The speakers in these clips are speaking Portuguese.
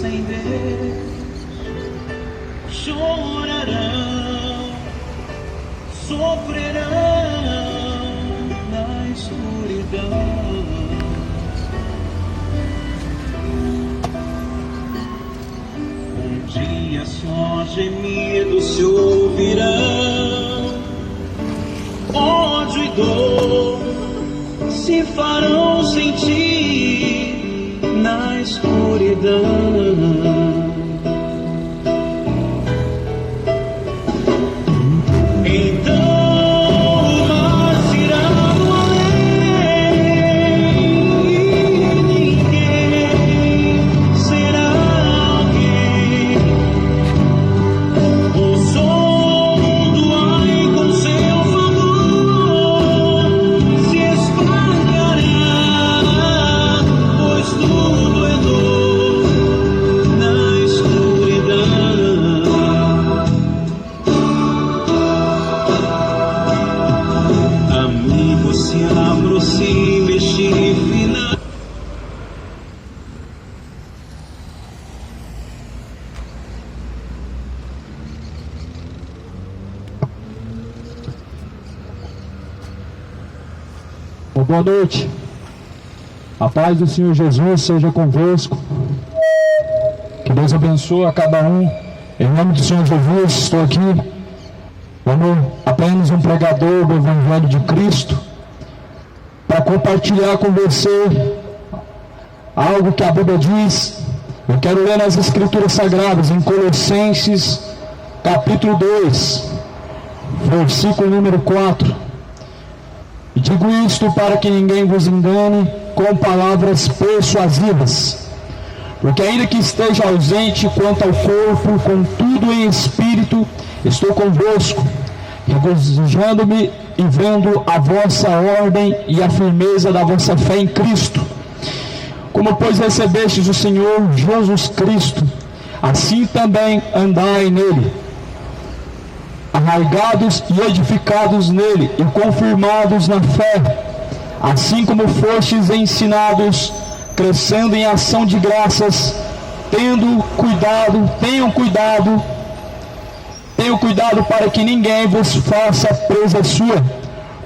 sem Deus chorarão, sofrerão na escuridão. Um dia só gemidos se ouvirão, ódio e dor se farão sentir na escuridão. Boa noite, a paz do Senhor Jesus seja convosco, que Deus abençoe a cada um, em nome do Senhor Jesus. Estou aqui como apenas um pregador do Evangelho de Cristo, para compartilhar com você algo que a Bíblia diz. Eu quero ler nas Escrituras Sagradas, em Colossenses capítulo 2, versículo número 4. E digo isto para que ninguém vos engane com palavras persuasivas, porque ainda que esteja ausente quanto ao corpo, contudo em espírito estou convosco, regozijando-me e vendo a vossa ordem e a firmeza da vossa fé em Cristo. Como pois recebestes o Senhor Jesus Cristo, assim também andai nele, arraigados e edificados nele e confirmados na fé, assim como fostes ensinados, crescendo em ação de graças, tenham cuidado para que ninguém vos faça presa sua,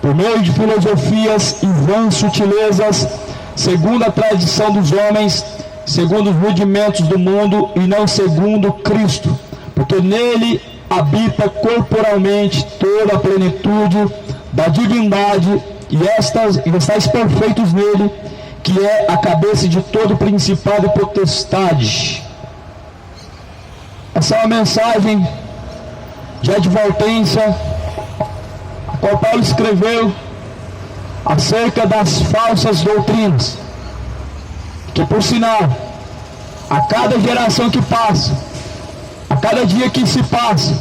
por meio de filosofias e vãs sutilezas, segundo a tradição dos homens, segundo os rudimentos do mundo e não segundo Cristo, porque nele habita corporalmente toda a plenitude da divindade, e estáis perfeitos nele, que é a cabeça de todo principado e potestade. Essa é uma mensagem de advertência, a qual Paulo escreveu acerca das falsas doutrinas, que por sinal, a cada geração que passa, a cada dia que se passa,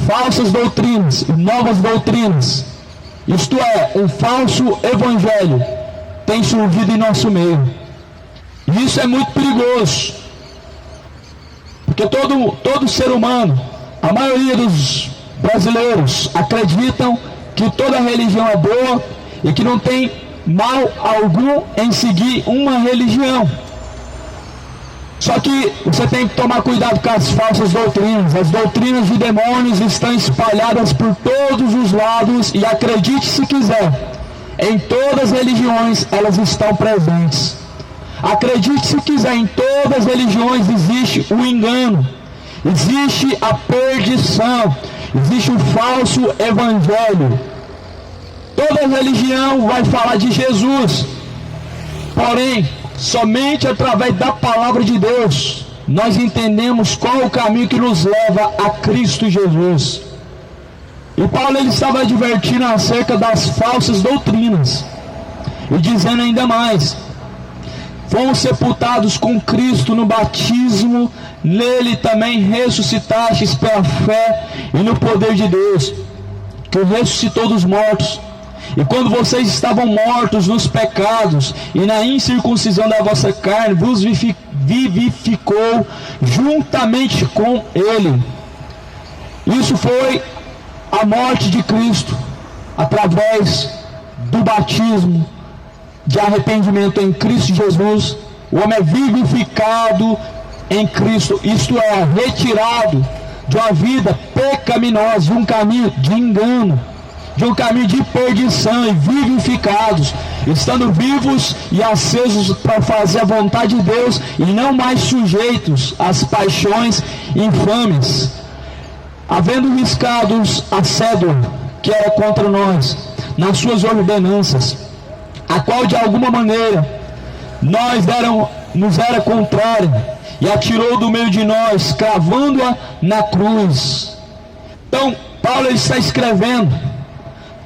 falsas doutrinas e novas doutrinas, isto é, um falso evangelho, tem surgido em nosso meio. E isso é muito perigoso, porque todo ser humano, a maioria dos brasileiros, acreditam que toda religião é boa e que não tem mal algum em seguir uma religião. Só que você tem que tomar cuidado com as falsas doutrinas. As doutrinas de demônios estão espalhadas por todos os lados, e acredite se quiser, em todas as religiões elas estão presentes. Acredite se quiser, em todas as religiões existe o engano, existe a perdição, existe o falso evangelho. Toda religião vai falar de Jesus, porém, somente através da palavra de Deus nós entendemos qual é o caminho que nos leva a Cristo Jesus. E Paulo ele estava advertindo acerca das falsas doutrinas, e dizendo ainda mais: fomos sepultados com Cristo no batismo, nele também ressuscitastes pela fé e no poder de Deus, que o ressuscitou dos mortos. E quando vocês estavam mortos nos pecados e na incircuncisão da vossa carne, vos vivificou juntamente com ele. Isso foi a morte de Cristo, através do batismo de arrependimento em Cristo Jesus. O homem é vivificado em Cristo, isto é, retirado de uma vida pecaminosa, de um caminho de engano, de um caminho de perdição, e vivificados, estando vivos e acesos para fazer a vontade de Deus, e não mais sujeitos às paixões infames, havendo riscados a cédula que era contra nós, nas suas ordenanças, a qual de alguma maneira nos era contrária, e atirou do meio de nós, cravando-a na cruz. Então, Paulo está escrevendo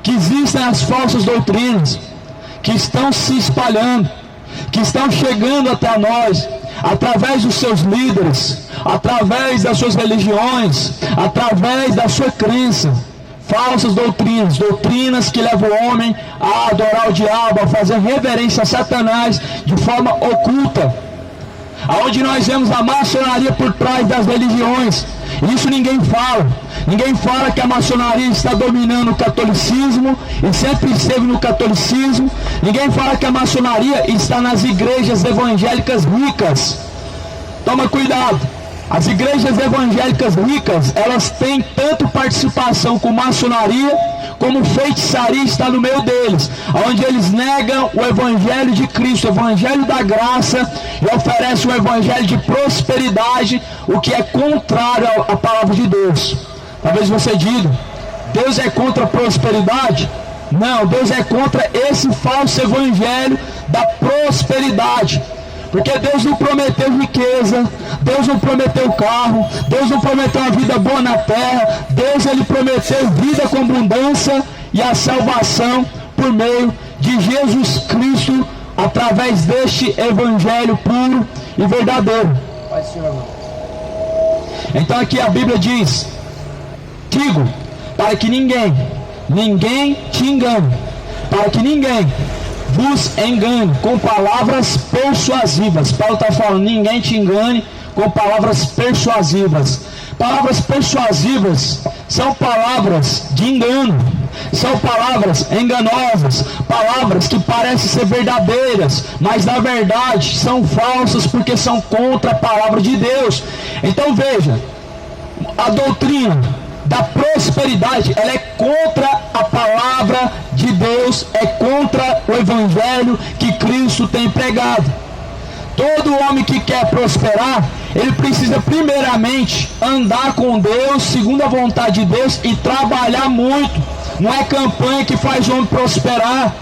que existem as falsas doutrinas que estão se espalhando, que estão chegando até nós, através dos seus líderes, através das suas religiões, através da sua crença. Falsas doutrinas, doutrinas que levam o homem a adorar o diabo, a fazer reverência a Satanás de forma oculta, aonde nós vemos a maçonaria por trás das religiões. Isso ninguém fala. Ninguém fala que a maçonaria está dominando o catolicismo e sempre esteve no catolicismo. Ninguém fala que a maçonaria está nas igrejas evangélicas ricas. Toma cuidado. As igrejas evangélicas ricas, elas têm tanto participação com maçonaria, como feitiçaria está no meio deles, onde eles negam o evangelho de Cristo, o evangelho da graça, e oferecem um evangelho de prosperidade, o que é contrário à palavra de Deus. Talvez você diga, Deus é contra a prosperidade? Não, Deus é contra esse falso evangelho da prosperidade. Porque Deus não prometeu riqueza, Deus não prometeu carro, Deus não prometeu uma vida boa na terra. Deus, ele prometeu vida com abundância e a salvação por meio de Jesus Cristo, através deste evangelho puro e verdadeiro. Então aqui a Bíblia diz: digo, para que ninguém te engane, para que ninguém vos engane com palavras persuasivas. Paulo está falando, ninguém te engane com palavras persuasivas. Palavras persuasivas são palavras de engano, são palavras enganosas, palavras que parecem ser verdadeiras, mas na verdade são falsas, porque são contra a palavra de Deus. Então veja, a doutrina da prosperidade, ela é contra a palavra de Deus, é contra o evangelho que Cristo tem pregado. Todo homem que quer prosperar, ele precisa primeiramente andar com Deus, segundo a vontade de Deus, e trabalhar muito. Não é campanha que faz o homem prosperar.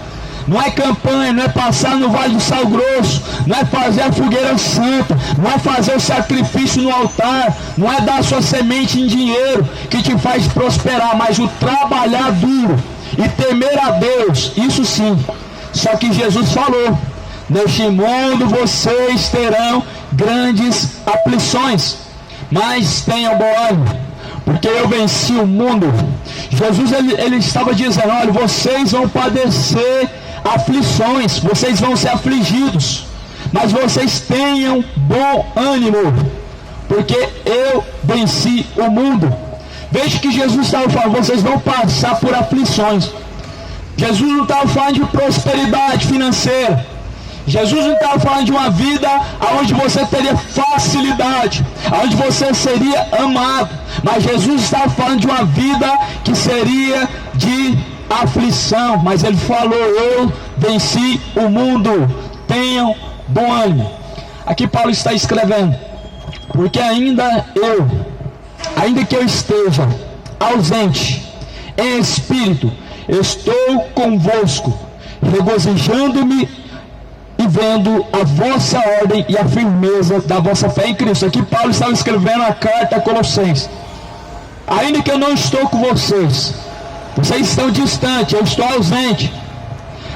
Não é campanha, não é passar no Vale do Sal Grosso, não é fazer a fogueira santa, não é fazer o sacrifício no altar, não é dar sua semente em dinheiro que te faz prosperar, mas o trabalhar duro e temer a Deus, isso sim. Só que Jesus falou, neste mundo vocês terão grandes aflições, mas tenham bom ânimo, porque eu venci o mundo. Jesus ele estava dizendo, olha, vocês vão padecer aflições, vocês vão ser afligidos, mas vocês tenham bom ânimo, porque eu venci o mundo. Veja que Jesus estava falando, vocês vão passar por aflições. Jesus não estava falando de prosperidade financeira. Jesus não estava falando de uma vida onde você teria facilidade, onde você seria amado, mas Jesus estava falando de uma vida que seria de aflição. Mas ele falou, eu venci o mundo, tenham bom ânimo. Aqui Paulo está escrevendo, porque ainda que eu esteja ausente em espírito, estou convosco, regozijando-me e vendo a vossa ordem e a firmeza da vossa fé em Cristo. Aqui Paulo estava escrevendo a carta a Colossenses. Ainda que eu não estou com vocês, vocês estão distantes, eu estou ausente,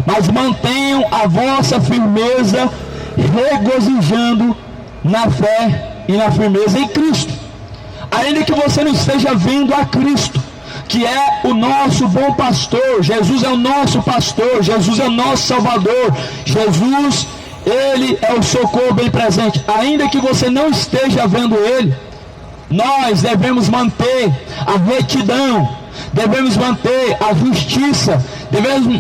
mas mantenham a vossa firmeza, regozijando na fé e na firmeza em Cristo. Ainda que você não esteja vendo a Cristo, que é o nosso bom pastor, Jesus é o nosso pastor, Jesus é o nosso Salvador, Jesus, Ele é o socorro bem presente. Ainda que você não esteja vendo Ele, nós devemos manter a retidão, devemos manter a justiça,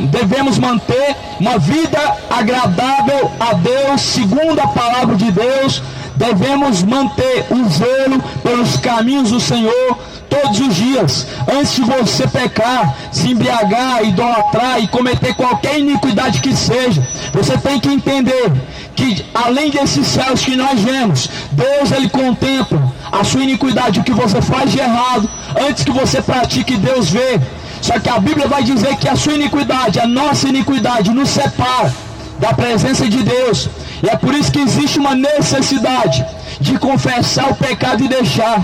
devemos manter uma vida agradável a Deus, segundo a palavra de Deus, devemos manter o zelo pelos caminhos do Senhor todos os dias. Antes de você pecar, se embriagar, idolatrar e cometer qualquer iniquidade que seja, você tem que entender que além desses céus que nós vemos, Deus ele contempla a sua iniquidade, o que você faz de errado, antes que você pratique, Deus vê. Só que a Bíblia vai dizer que a sua iniquidade, a nossa iniquidade, nos separa da presença de Deus. E é por isso que existe uma necessidade de confessar o pecado e deixar.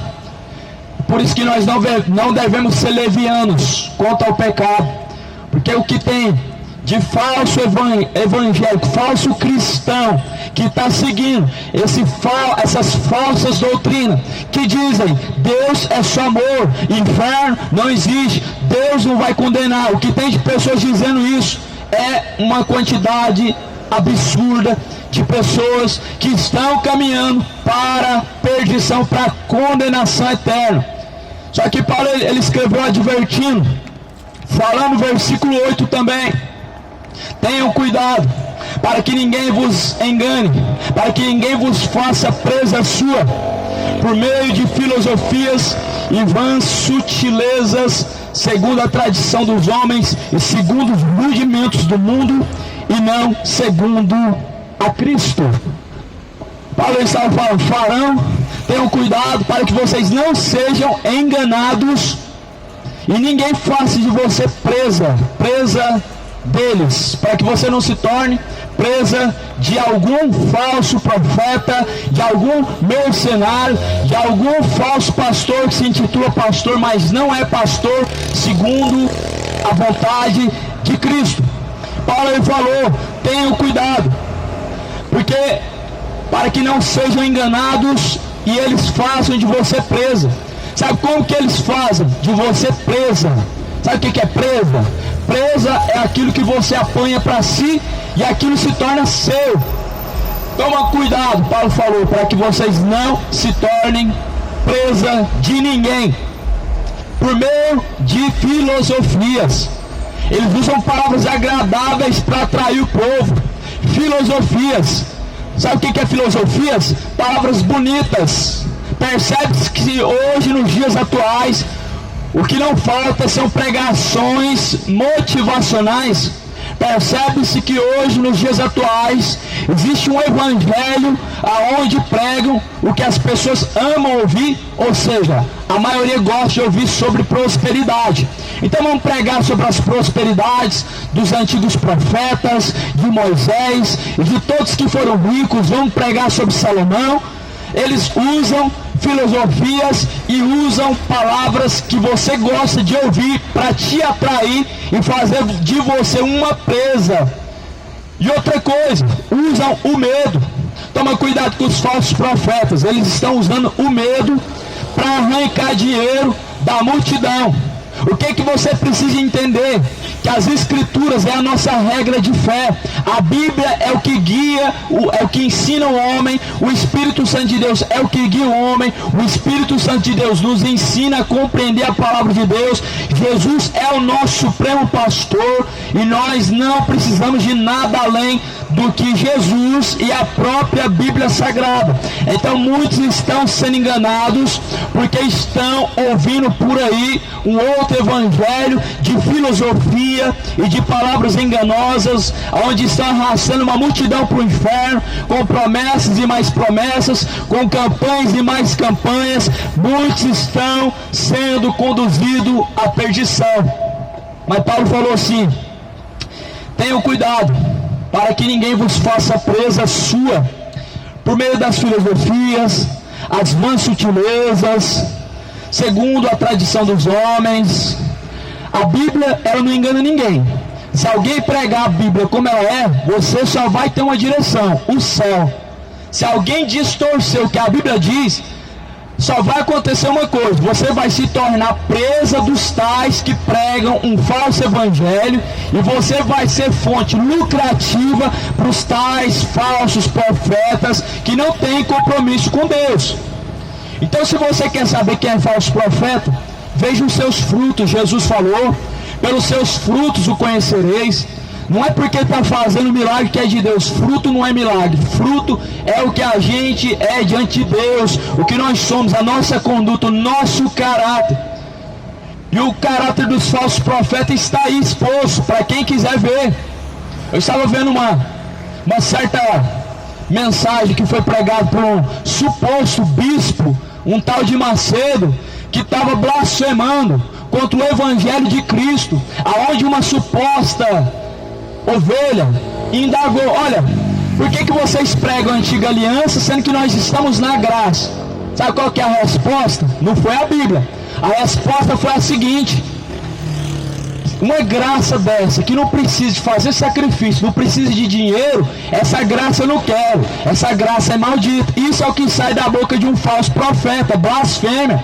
Por isso que nós não devemos ser levianos quanto ao pecado. Porque o que tem de falso evangélico, falso cristão, que está seguindo essas falsas doutrinas, que dizem, Deus é só amor, inferno não existe, Deus não vai condenar. O que tem de pessoas dizendo isso é uma quantidade absurda de pessoas que estão caminhando para a perdição, para a condenação eterna. Só que Paulo ele escreveu advertindo, falando no versículo 8 também: tenham cuidado para que ninguém vos engane, para que ninguém vos faça presa sua, por meio de filosofias e vãs sutilezas, segundo a tradição dos homens e segundo os rudimentos do mundo, e não segundo a Cristo. Paulo estava falando, tenham cuidado para que vocês não sejam enganados e ninguém faça de você presa deles, para que você não se torne presa de algum falso profeta, de algum mercenário, de algum falso pastor que se intitula pastor, mas não é pastor segundo a vontade de Cristo. Paulo ele falou, tenham cuidado, porque para que não sejam enganados e eles façam de você presa. Sabe como que eles fazem de você presa? Sabe o que é presa? Presa é aquilo que você apanha para si e aquilo se torna seu. Toma cuidado, Paulo falou, para que vocês não se tornem presa de ninguém por meio de filosofias. Eles usam palavras agradáveis para atrair o povo. Filosofias. Sabe o que é filosofias? Palavras bonitas. Percebe-se que hoje, nos dias atuais, o que não falta são pregações motivacionais. Percebe-se que hoje, nos dias atuais, existe um evangelho aonde pregam o que as pessoas amam ouvir, ou seja, a maioria gosta de ouvir sobre prosperidade. Então vamos pregar sobre as prosperidades dos antigos profetas, de Moisés e de todos que foram ricos. Vamos pregar sobre Salomão. Eles usam filosofias e usam palavras que você gosta de ouvir para te atrair e fazer de você uma presa. E outra coisa, usam o medo. Toma cuidado com os falsos profetas. Eles estão usando o medo para arrancar dinheiro da multidão. O que você precisa entender? Que as escrituras é a nossa regra de fé. A Bíblia é o que guia, é o que ensina o homem. O Espírito Santo de Deus é o que guia o homem. O Espírito Santo de Deus nos ensina a compreender a palavra de Deus. Jesus é o nosso supremo pastor e nós não precisamos de nada além do que Jesus e a própria Bíblia Sagrada. Então muitos estão sendo enganados porque estão ouvindo por aí um outro evangelho de filosofia e de palavras enganosas, onde estão arrastando uma multidão para o inferno, com promessas e mais promessas, com campanhas e mais campanhas. Muitos estão sendo conduzidos à perdição. Mas Paulo falou assim: tenham cuidado para que ninguém vos faça presa sua, por meio das filosofias, as vãs sutilezas, segundo a tradição dos homens. A Bíblia, ela não engana ninguém. Se alguém pregar a Bíblia como ela é, você só vai ter uma direção, o céu. Se alguém distorcer o que a Bíblia diz, só vai acontecer uma coisa: você vai se tornar presa dos tais que pregam um falso evangelho, e você vai ser fonte lucrativa para os tais falsos profetas que não têm compromisso com Deus. Então, se você quer saber quem é falso profeta, veja os seus frutos. Jesus falou: pelos seus frutos o conhecereis. Não é porque está fazendo milagre que é de Deus. Fruto não é milagre. Fruto é o que a gente é diante de Deus, o que nós somos, a nossa conduta, o nosso caráter. E o caráter dos falsos profetas está aí exposto para quem quiser ver. Eu estava vendo uma certa mensagem que foi pregada por um suposto bispo, um tal de Macedo, que estava blasfemando contra o Evangelho de Cristo, aonde uma suposta ovelha indagou: olha, por que vocês pregam a antiga aliança, sendo que nós estamos na graça? Sabe qual que é a resposta? Não foi a Bíblia. A resposta foi a seguinte: uma graça dessa, que não precisa de fazer sacrifício, não precisa de dinheiro, essa graça eu não quero, essa graça é maldita. Isso é o que sai da boca de um falso profeta, blasfêmia.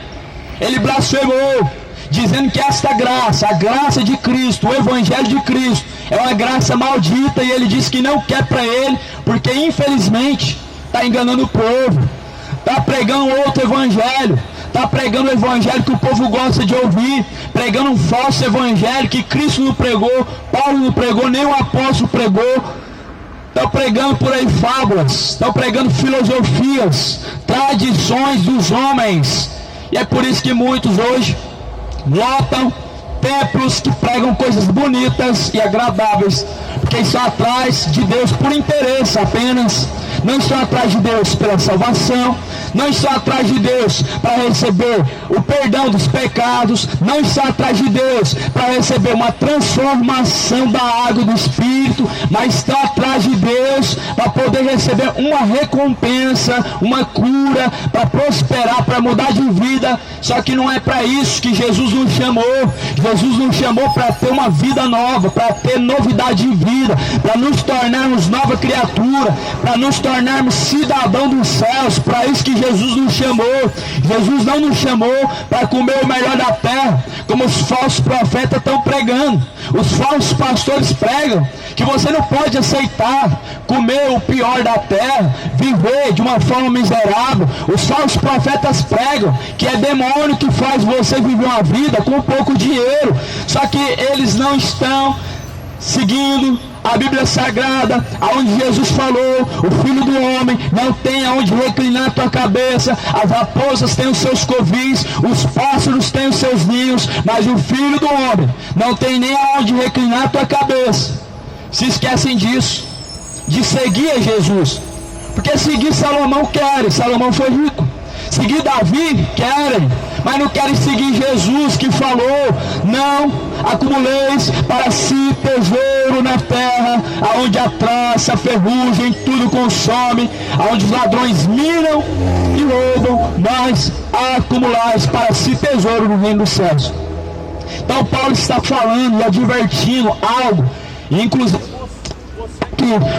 Ele blasfemou, dizendo que esta graça, a graça de Cristo, o Evangelho de Cristo, é uma graça maldita, e ele disse que não quer para ele, porque infelizmente está enganando o povo, está pregando outro evangelho, está pregando o evangelho que o povo gosta de ouvir, pregando um falso evangelho que Cristo não pregou, Paulo não pregou, nem o apóstolo pregou. Estão pregando por aí fábulas, estão pregando filosofias, tradições dos homens, e é por isso que muitos hoje lotam templos que pregam coisas bonitas e agradáveis, porque estão atrás de Deus por interesse apenas. Não estão atrás de Deus pela salvação, não estão atrás de Deus para receber o perdão dos pecados, não estão atrás de Deus para receber uma transformação da água do Espírito, mas estão atrás de Deus para poder receber uma recompensa, uma cura, para prosperar, para mudar de vida. Só que não é para isso que Jesus nos chamou. Jesus nos chamou para ter uma vida nova, para ter novidade de vida, para nos tornarmos nova criatura, para nos tornarmos cidadão dos céus. Para isso que Jesus nos chamou. Jesus não nos chamou para comer o melhor da terra, como os falsos profetas estão pregando. Os falsos pastores pregam que você não pode aceitar comer o pior da terra, viver de uma forma miserável. Os falsos profetas pregam que é demônio que faz você viver uma vida com pouco dinheiro. Só que eles não estão seguindo a Bíblia Sagrada, aonde Jesus falou: o Filho do Homem não tem aonde reclinar a tua cabeça, as raposas têm os seus covis, os pássaros têm os seus ninhos, mas o Filho do Homem não tem nem aonde reclinar a tua cabeça. Se esquecem disso, de seguir a Jesus, porque seguir Salomão querem, Salomão foi rico. Seguir Davi querem, mas não querem seguir Jesus, que falou: não acumuleis para si tesouro na terra, aonde a traça, a ferrugem, tudo consome, aonde os ladrões minam e roubam, mas acumulais para si tesouro no reino dos céus. Então Paulo está falando e advertindo algo, e inclusive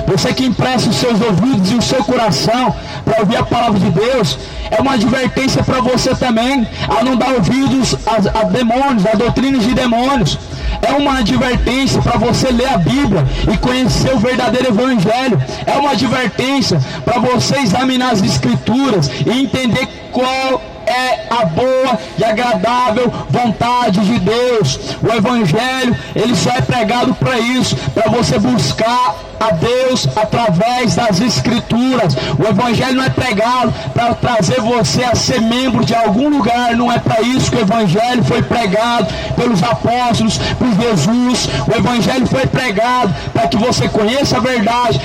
você que empresta os seus ouvidos e o seu coração para ouvir a palavra de Deus, é uma advertência para você também, a não dar ouvidos a demônios, a doutrinas de demônios. É uma advertência para você ler a Bíblia e conhecer o verdadeiro Evangelho. É uma advertência para você examinar as Escrituras e entender qual é a boa e agradável vontade de Deus. O Evangelho, ele só é pregado para isso, para você buscar a Deus através das Escrituras. O Evangelho não é pregado para trazer você a ser membro de algum lugar. Não é para isso que o Evangelho foi pregado pelos apóstolos, por Jesus. O Evangelho foi pregado para que você conheça a verdade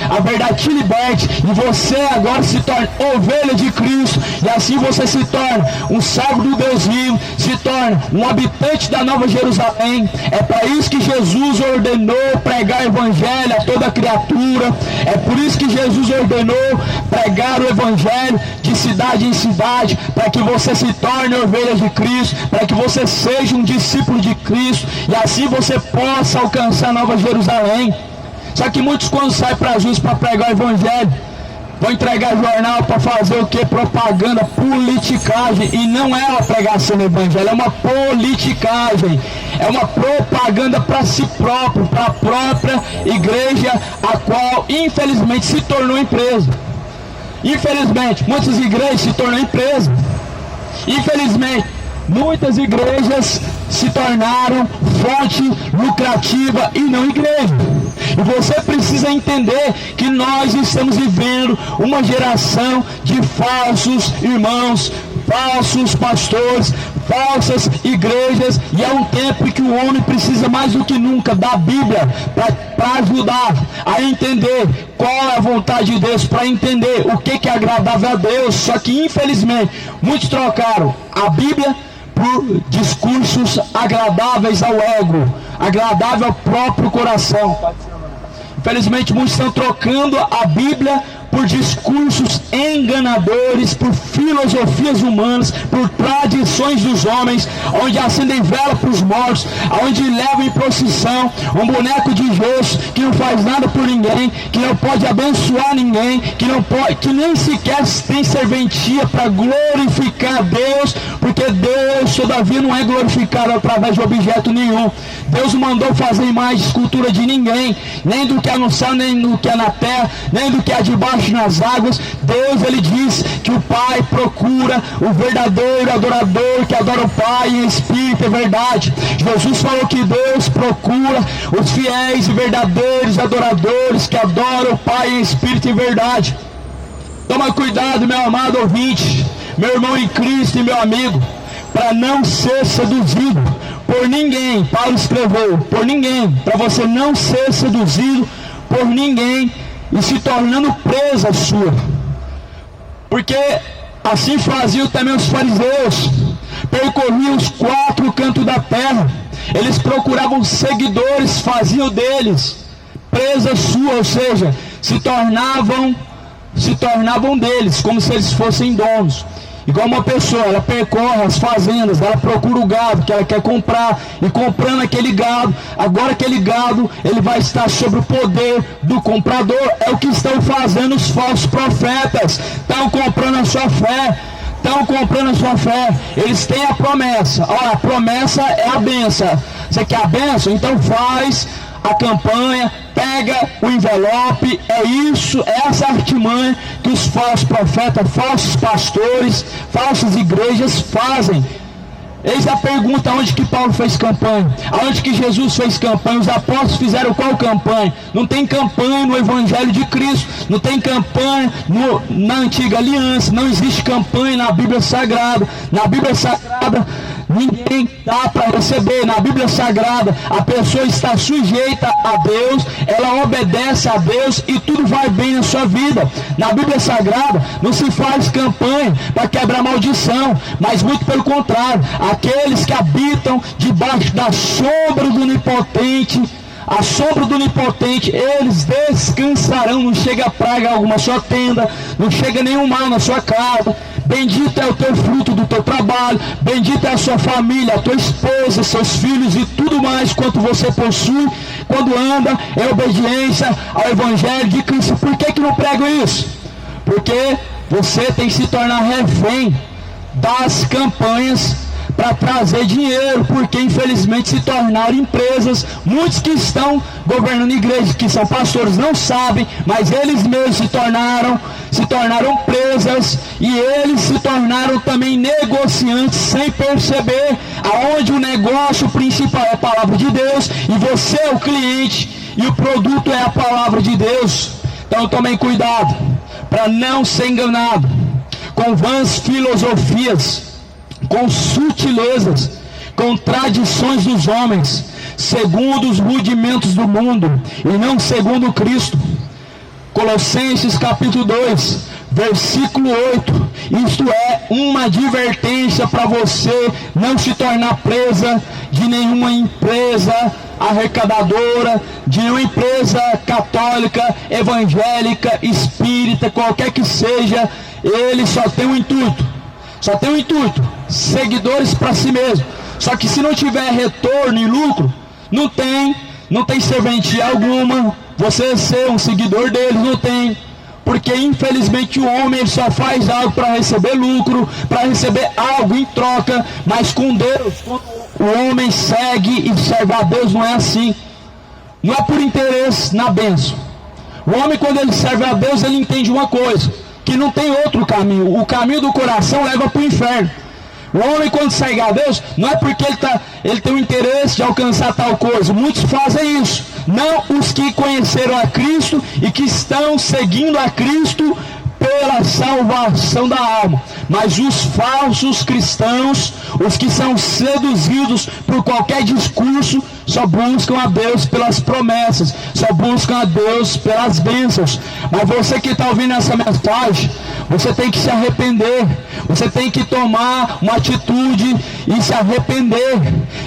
te liberte, e você agora se torne ovelha de Cristo, e assim você se torna um servo do Deus vivo, se torna um habitante da Nova Jerusalém. É para isso que Jesus ordenou pregar o Evangelho a toda criatura. É por isso que Jesus ordenou pregar o Evangelho de cidade em cidade, para que você se torne ovelha de Cristo, para que você seja um discípulo de Cristo, e assim você possa alcançar a Nova Jerusalém. Só que muitos, quando saem para Jesus para pregar o Evangelho, vão entregar jornal para fazer o que? Propaganda, politicagem. E não é uma pregação do Evangelho, é uma politicagem, é uma propaganda para si próprio, para a própria igreja, a qual infelizmente se tornou empresa. Infelizmente, muitas igrejas se tornam empresa. Infelizmente, muitas igrejas se tornaram fonte lucrativa e não igreja. E você precisa entender que nós estamos vivendo uma geração de falsos irmãos, falsos pastores, falsas igrejas, e é um tempo que o homem precisa mais do que nunca da Bíblia para ajudar a entender qual é a vontade de Deus, para entender o que é agradável a Deus. Só que infelizmente muitos trocaram a Bíblia por discursos agradáveis ao ego, agradável ao próprio coração. Infelizmente muitos estão trocando a Bíblia por discursos enganadores, por filosofias humanas, por tradições dos homens, onde acendem vela para os mortos, onde levam em procissão um boneco de gesso que não faz nada por ninguém, que não pode abençoar ninguém, que nem sequer tem serventia para glorificar Deus, porque Deus, todavia, não é glorificado através de objeto nenhum. Deus não mandou fazer imagem de escultura de ninguém, nem do que há no céu, nem do que há na terra, nem do que há debaixo nas águas. Deus, ele diz que o Pai procura o verdadeiro adorador, que adora o Pai em espírito e verdade. Jesus falou que Deus procura os fiéis e verdadeiros adoradores que adoram o Pai em espírito e verdade. Toma cuidado, meu amado ouvinte, meu irmão em Cristo e meu amigo, para não ser seduzido por ninguém. Paulo escreveu, por ninguém, para você não ser seduzido por ninguém e se tornando presa sua, porque assim faziam também os fariseus. Percorriam os 4 cantos da terra, eles procuravam seguidores, faziam deles presa sua, ou seja, se tornavam deles, como se eles fossem donos. Igual uma pessoa, ela percorre as fazendas, ela procura o gado que ela quer comprar, e comprando aquele gado, agora aquele gado, ele vai estar sob o poder do comprador. É o que estão fazendo os falsos profetas, estão comprando a sua fé, eles têm a promessa. Olha, a promessa é a bênção. Você quer a bênção? Então faz a campanha, pega o envelope. É isso, é essa artimanha que os falsos profetas, falsos pastores, falsas igrejas fazem. Eis a pergunta: onde que Paulo fez campanha? Aonde que Jesus fez campanha? Os apóstolos fizeram qual campanha? Não tem campanha no Evangelho de Cristo, não tem campanha na Antiga Aliança, não existe campanha na Bíblia Sagrada. Na Bíblia Sagrada ninguém dá para receber. Na Bíblia Sagrada a pessoa está sujeita a Deus, ela obedece a Deus e tudo vai bem na sua vida. Na Bíblia Sagrada não se faz campanha para quebrar maldição, mas muito pelo contrário, aqueles que habitam debaixo da sombra do Onipotente, a sombra do Onipotente, eles descansarão. Não chega praga alguma à sua tenda, não chega nenhum mal na sua casa. Bendito é o teu fruto do teu trabalho, bendita é a sua família, a tua esposa, seus filhos e tudo mais quanto você possui, quando anda em obediência ao Evangelho de Cristo. Por que não prego isso? Porque você tem que se tornar refém das campanhas para trazer dinheiro, porque infelizmente se tornaram empresas. Muitos que estão governando igrejas, que são pastores, não sabem, mas eles mesmos se tornaram presas, e eles se tornaram também negociantes sem perceber, aonde o negócio principal é a palavra de Deus e você é o cliente e o produto é a palavra de Deus. Então tomem cuidado para não ser enganado com vãs filosofias, com sutilezas, com tradições dos homens, segundo os rudimentos do mundo e não segundo Cristo. Colossenses capítulo 2, versículo 8. Isto é uma advertência para você não se tornar presa de nenhuma empresa arrecadadora, de nenhuma empresa católica, evangélica, espírita, qualquer que seja. Ele só tem um intuito, seguidores para si mesmo. Só que se não tiver retorno e lucro, não tem serventia alguma. Você ser um seguidor deles não tem, porque infelizmente o homem ele só faz algo para receber lucro, para receber algo em troca. Mas com Deus, quando o homem segue e serve a Deus, não é assim. Não é por interesse na bênção. O homem, quando ele serve a Deus, ele entende uma coisa, que não tem outro caminho. O caminho do coração leva para o inferno. O homem, quando segue a Deus, não é porque ele tem o interesse de alcançar tal coisa. Muitos fazem isso. Não os que conheceram a Cristo e que estão seguindo a Cristo pela salvação da alma, mas os falsos cristãos, os que são seduzidos por qualquer discurso, só buscam a Deus pelas promessas, só buscam a Deus pelas bênçãos. Mas você que está ouvindo essa mensagem, você tem que se arrepender, você tem que tomar uma atitude e se arrepender,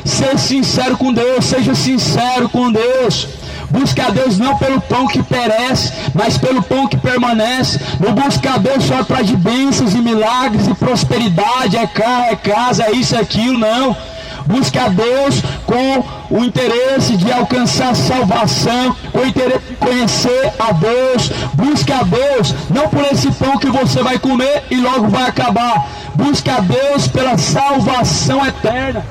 ser sincero com Deus, seja sincero com Deus. Busque a Deus não pelo pão que perece, mas pelo pão que permanece. Não busque a Deus só atrás de bênçãos e milagres e prosperidade, é carro, é casa, é isso, é aquilo, não. Busque a Deus com o interesse de alcançar salvação, com o interesse de conhecer a Deus. Busque a Deus não por esse pão que você vai comer e logo vai acabar. Busque a Deus pela salvação eterna.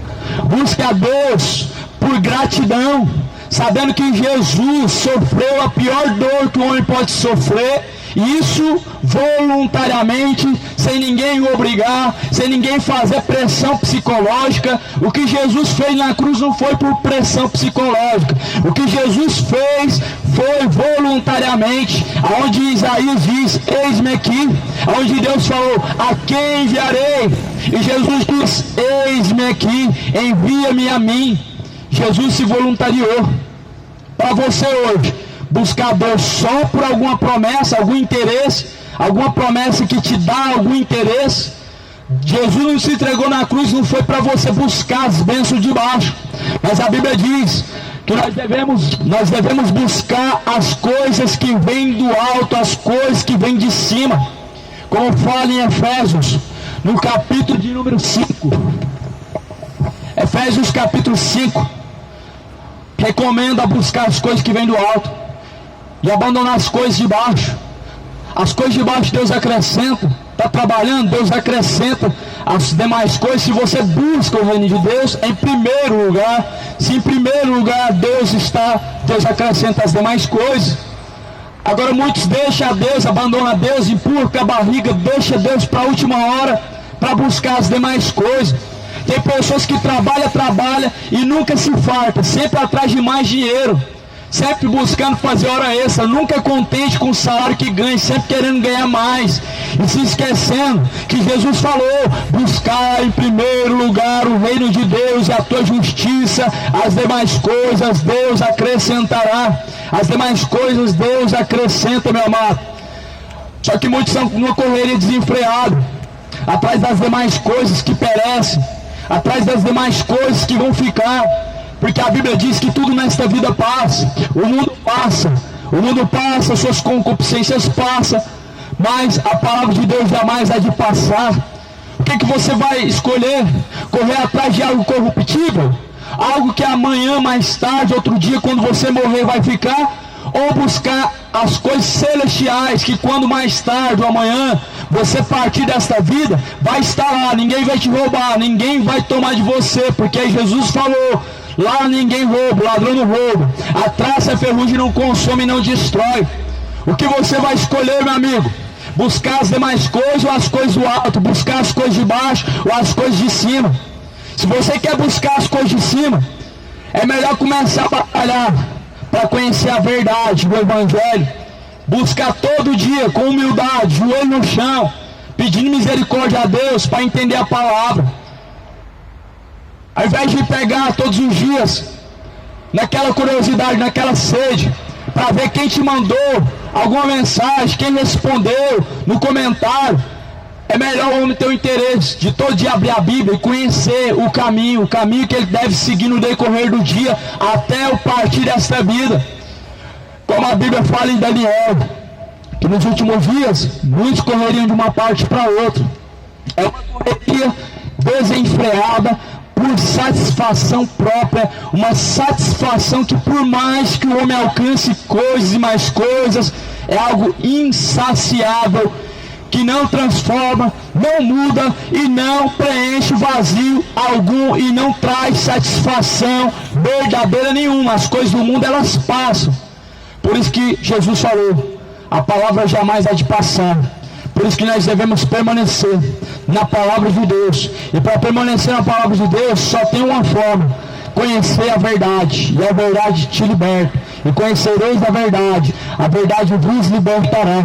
Busque a Deus por gratidão, sabendo que Jesus sofreu a pior dor que o homem pode sofrer, e isso voluntariamente, sem ninguém o obrigar, sem ninguém fazer pressão psicológica. O que Jesus fez na cruz não foi por pressão psicológica, o que Jesus fez foi voluntariamente, aonde Isaías diz, eis-me aqui, aonde Deus falou, a quem enviarei? E Jesus diz, eis-me aqui, envia-me a mim. Jesus se voluntariou. Para você hoje, buscar Deus só por alguma promessa, algum interesse, alguma promessa que te dá algum interesse. Jesus não se entregou na cruz, não foi para você buscar as bênçãos de baixo, mas a Bíblia diz que nós devemos buscar as coisas que vêm do alto, as coisas que vêm de cima, como fala em Efésios, no capítulo de número 5. Efésios capítulo 5 recomenda buscar as coisas que vêm do alto e abandonar as coisas de baixo. As coisas de baixo Deus acrescenta. Está trabalhando, Deus acrescenta as demais coisas. Se você busca o reino de Deus em primeiro lugar, se em primeiro lugar Deus está, Deus acrescenta as demais coisas. Agora muitos deixam a Deus, abandonam a Deus, empurram com a barriga, deixam Deus para a última hora para buscar as demais coisas. Tem pessoas que trabalham e nunca se fartam, sempre atrás de mais dinheiro, sempre buscando fazer hora extra, nunca contente com o salário que ganha, sempre querendo ganhar mais, e se esquecendo que Jesus falou, buscar em primeiro lugar o reino de Deus e a tua justiça, as demais coisas Deus acrescentará. As demais coisas Deus acrescenta, meu amado. Só que muitos são numa correria desenfreada, atrás das demais coisas que perecem, atrás das demais coisas que vão ficar, porque a Bíblia diz que tudo nesta vida passa. O mundo passa, suas concupiscências passam, mas a palavra de Deus jamais há de passar. O que você vai escolher? Correr atrás de algo corruptível? Algo que amanhã, mais tarde, outro dia, quando você morrer, vai ficar? Ou buscar as coisas celestiais, que quando mais tarde ou amanhã você partir desta vida, vai estar lá, ninguém vai te roubar, ninguém vai tomar de você, porque Jesus falou, lá ninguém rouba, o ladrão não rouba, a traça, a ferrugem não consome e não destrói. O que você vai escolher, meu amigo? Buscar as demais coisas ou as coisas do alto? Buscar as coisas de baixo ou as coisas de cima? Se você quer buscar as coisas de cima, é melhor começar a batalhar para conhecer a verdade do Evangelho. Buscar todo dia com humildade, joelho no chão, pedindo misericórdia a Deus para entender a palavra. Ao invés de pegar todos os dias naquela curiosidade, naquela sede, para ver quem te mandou alguma mensagem, quem respondeu no comentário, é melhor o homem ter o interesse de todo dia abrir a Bíblia e conhecer o caminho que ele deve seguir no decorrer do dia até o partir desta vida. Como a Bíblia fala em Daniel, que nos últimos dias muitos correriam de uma parte para outra. É uma correria desenfreada por satisfação própria, uma satisfação que por mais que o homem alcance coisas e mais coisas, é algo insaciável, que não transforma, não muda e não preenche vazio algum e não traz satisfação verdadeira nenhuma. As coisas do mundo, elas passam. Por isso que Jesus falou, a palavra jamais há de passar. Por isso que nós devemos permanecer, na palavra de Deus. E para permanecer na palavra de Deus, só tem uma forma: conhecer a verdade, e a verdade te liberta. E conhecereis a verdade vos libertará.